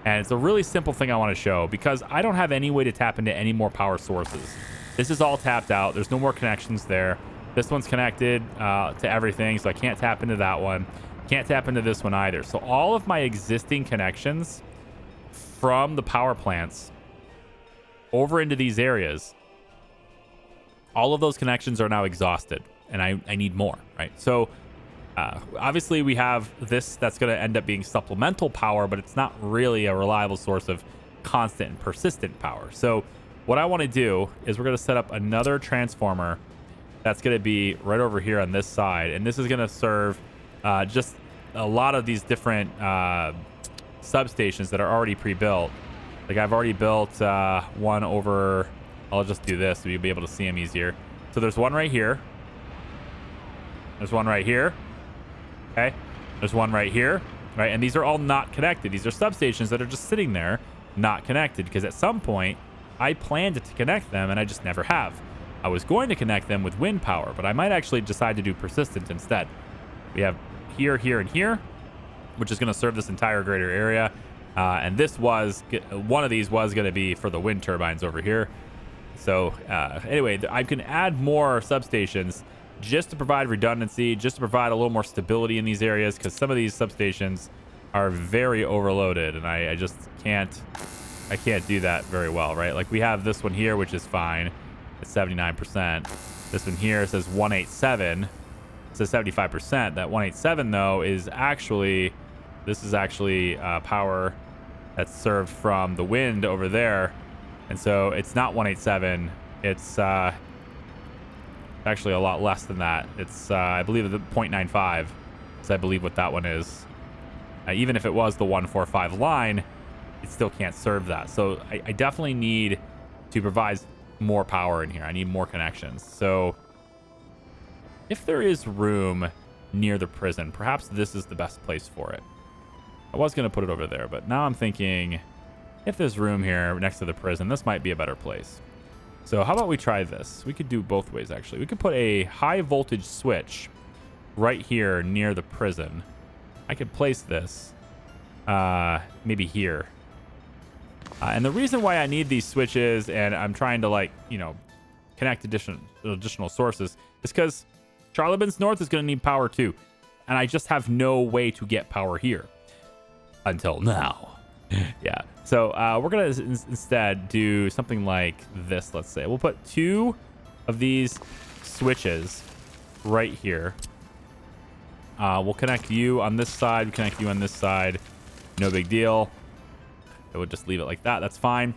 And it's a really simple thing I want to show because I don't have any way to tap into any more power sources. This is all tapped out. There's no more connections there. This one's connected to everything, so I can't tap into that one. Can't tap into this one either. So all of my existing connections from the power plants over into these areas, all of those connections are now exhausted, and I need more, right? So obviously we have this that's going to end up being supplemental power, but it's not really a reliable source of constant and persistent power. So what I want to do is we're going to set up another transformer that's going to be right over here on this side. And this is going to serve just a lot of these different substations that are already pre-built. Like I've already built one over, I'll just do this so you'll be able to see them easier. So there's one right here. There's one right here. Okay. There's one right here. Right. And these are all not connected. These are substations that are just sitting there, not connected, because at some point I planned to connect them and I just never have. I was going to connect them with wind power, but I might actually decide to do persistent instead. We have here, here, and here, which is going to serve this entire greater area. And this was, one of these was going to be for the wind turbines over here. So anyway, I can add more substations just to provide redundancy, just to provide a little more stability in these areas, because some of these substations are very overloaded, and I just can't do that very well, right? Like we have this one here, which is fine. It's 79%. This one here says 187. It says 75%. That 187 though is actually, this is actually power that's served from the wind over there, and so it's not 187. It's actually a lot less than that. It's I believe the 0.95 is I believe what that one is. Even if it was the 145 line, it still can't serve that. So I definitely need to provide more power in here. I need more connections. So if there is room near the prison, perhaps this is the best place for it. I was going to put it over there, but now I'm thinking if there's room here next to the prison, this might be a better place. So how about we try this? We could do both ways, actually. We could put a high voltage switch right here near the prison. I could place this maybe here. And the reason why I need these switches and I'm trying to, like, you know, connect additional sources is because Charlebins North is going to need power too. And I just have no way to get power here until now. Yeah. So we're going to instead do something like this, let's say. We'll put 2 of these switches right here. We'll connect you on this side, connect you on this side. No big deal. I would just leave it like that. That's fine.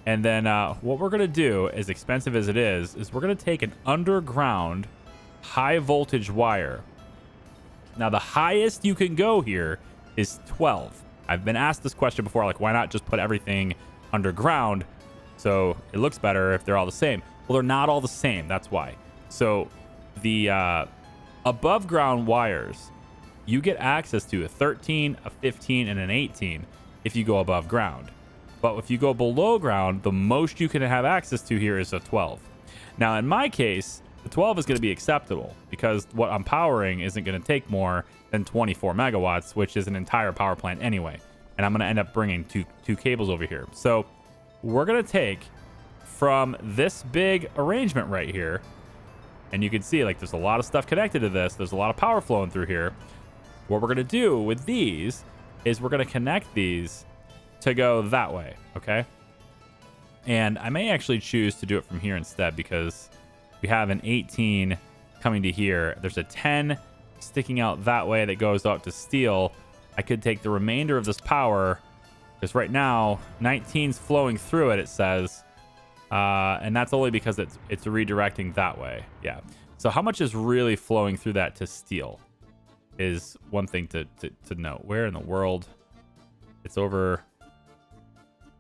And then what we're going to do, as expensive as it is we're going to take an underground high voltage wire. Now, the highest you can go here is 12. I've been asked this question before, like, why not just put everything underground so it looks better if they're all the same? Well, they're not all the same. That's why. So the above ground wires, you get access to a 13, a 15, and an 18 if you go above ground. But if you go below ground, the most you can have access to here is a 12. Now, in my case, the 12 is going to be acceptable because what I'm powering isn't going to take more than 24 megawatts, which is an entire power plant anyway. And I'm going to end up bringing two cables over here. So we're going to take from this big arrangement right here, and you can see, like, there's a lot of stuff connected to this. There's a lot of power flowing through here. What we're going to do with these is we're going to connect these to go that way, okay? And I may actually choose to do it from here instead because we have an 18 coming to here. There's a 10 sticking out that way that goes up to steel. I could take the remainder of this power because right now 19's flowing through it, it says. And that's only because it's redirecting that way. Yeah. So how much is really flowing through that to steel is one thing to note. Where in the world? It's over.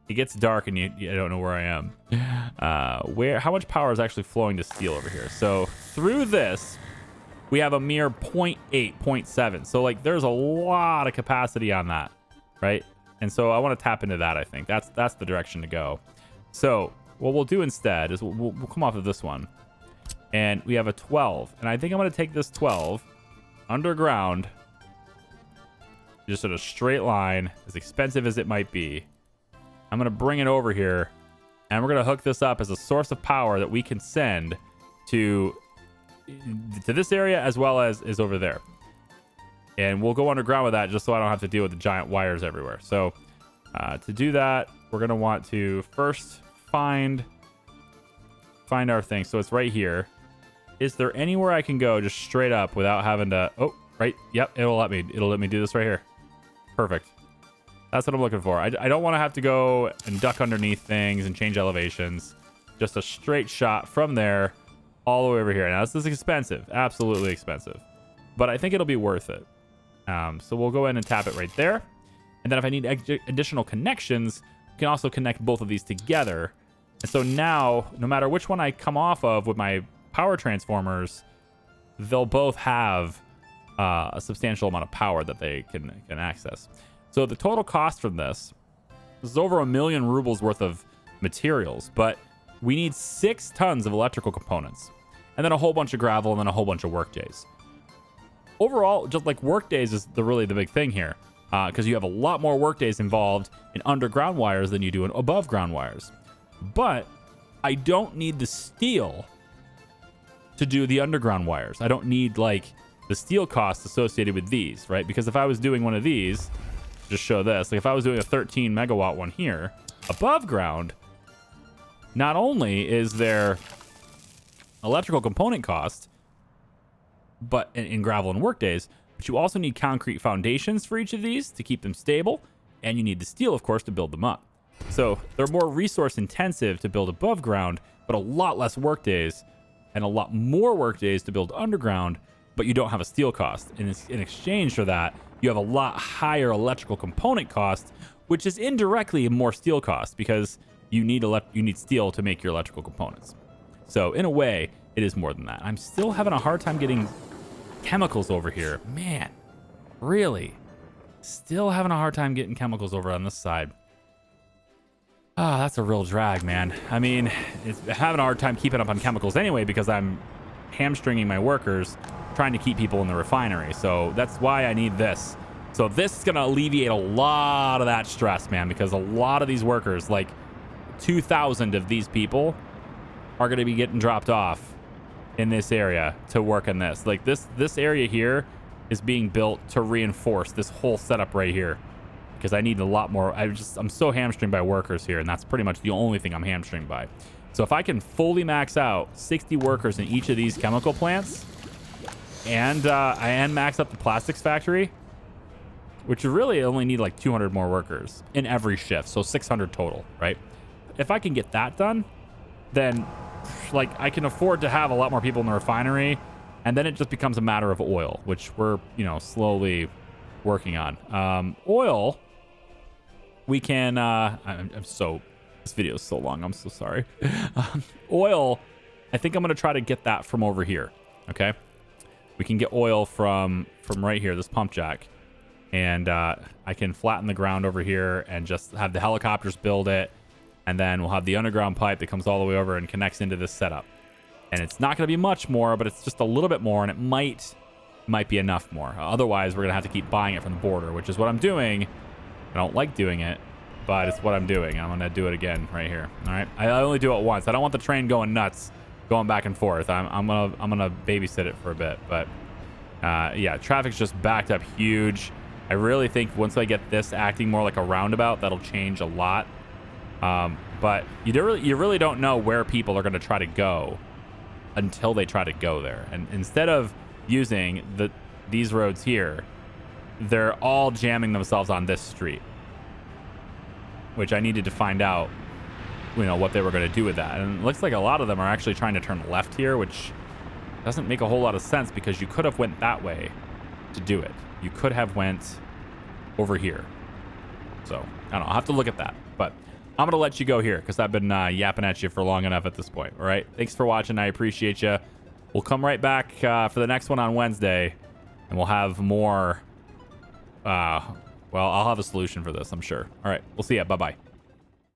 It gets dark and you don't know where I am. How much power is actually flowing to steel over here? So through this, we have a mere 0.8, 0.7. So, like, there's a lot of capacity on that, right? And so I want to tap into that, I think. That's the direction to go. So what we'll do instead is we'll come off of this one. And we have a 12. And I think I'm going to take this 12 underground, just in a straight line, as expensive as it might be. I'm going to bring it over here, and we're going to hook this up as a source of power that we can send to this area as well as is over there. And we'll go underground with that just so I don't have to deal with the giant wires everywhere. So to do that, we're going to want to first find our thing. So it's right here. Is there anywhere I can go just straight up without having to... Oh, right. Yep, it'll let me do this right here. Perfect. That's what I'm looking for. I don't want to have to go and duck underneath things and change elevations. just a straight shot from there all the way over here. Now, this is expensive, absolutely expensive, but I think it'll be worth it. So we'll go in and tap it right there. And then if I need additional connections, I can also connect both of these together. And so now, no matter which one I come off of with my power transformers, they'll both have a substantial amount of power that they can access. So the total cost from this is over 1 million rubles worth of materials, but we need 6 tons of electrical components, and then a whole bunch of gravel, and then a whole bunch of work days. Overall, just like work days is really the big thing here, because you have a lot more work days involved in underground wires than you do in above ground wires. But I don't need the steel to do the underground wires. I don't need like the steel costs associated with these, right? Because if I was doing one of these, just show this, like if I was doing a 13 megawatt one here above ground, not only is there electrical component cost, but in gravel and work days, but you also need concrete foundations for each of these to keep them stable, and you need the steel, of course, to build them up. So they're more resource intensive to build above ground, but a lot less work days and a lot more work days to build underground, but you don't have a steel cost. And in exchange for that, you have a lot higher electrical component cost, which is indirectly more steel cost because you need steel to make your electrical components. So in a way, it is more than that. I'm still having a hard time getting chemicals over here. Man, really? Still having a hard time getting chemicals over on this side. Ah, that's a real drag, man. I mean, it's having a hard time keeping up on chemicals anyway because I'm hamstringing my workers trying to keep people in the refinery. So that's why I need this. So this is going to alleviate a lot of that stress, man, because a lot of these workers, like 2,000 of these people, are going to be getting dropped off in this area to work on this. Like this area here is being built to reinforce this whole setup right here because I need a lot more. I'm so hamstringed by workers here, and that's pretty much the only thing I'm hamstringed by. So if I can fully max out 60 workers in each of these chemical plants and max up the plastics factory, which you really only need like 200 more workers in every shift, so 600 total, right? If I can get that done, then like I can afford to have a lot more people in the refinery, and then it just becomes a matter of oil, which we're, slowly working on. Oil, we can, this video is so long, I'm so sorry. Oil, I think I'm going to try to get that from over here, okay? We can get oil from right here, this pump jack. And I can flatten the ground over here and just have the helicopters build it. And then we'll have the underground pipe that comes all the way over and connects into this setup. And it's not going to be much more, but it's just a little bit more, and it might be enough more. Otherwise, we're going to have to keep buying it from the border, which is what I'm doing. I don't like doing it, but it's what I'm doing. I'm going to do it again right here. All right. I only do it once. I don't want the train going nuts, going back and forth. I'm gonna babysit it for a bit, but yeah, traffic's just backed up huge. I really think once I get this acting more like a roundabout, that'll change a lot. But you really don't know where people are going to try to go until they try to go there. And instead of using these roads here, they're all jamming themselves on this street, which I needed to find out, what they were going to do with that. And it looks like a lot of them are actually trying to turn left here, which doesn't make a whole lot of sense because you could have went that way to do it. You could have went over here. So I don't know. I'll have to look at that, but I'm going to let you go here because I've been yapping at you for long enough at this point. All right. Thanks for watching. I appreciate you. We'll come right back for the next one on Wednesday, and we'll have more. Well, I'll have a solution for this, I'm sure. All right. We'll see ya. Bye-bye.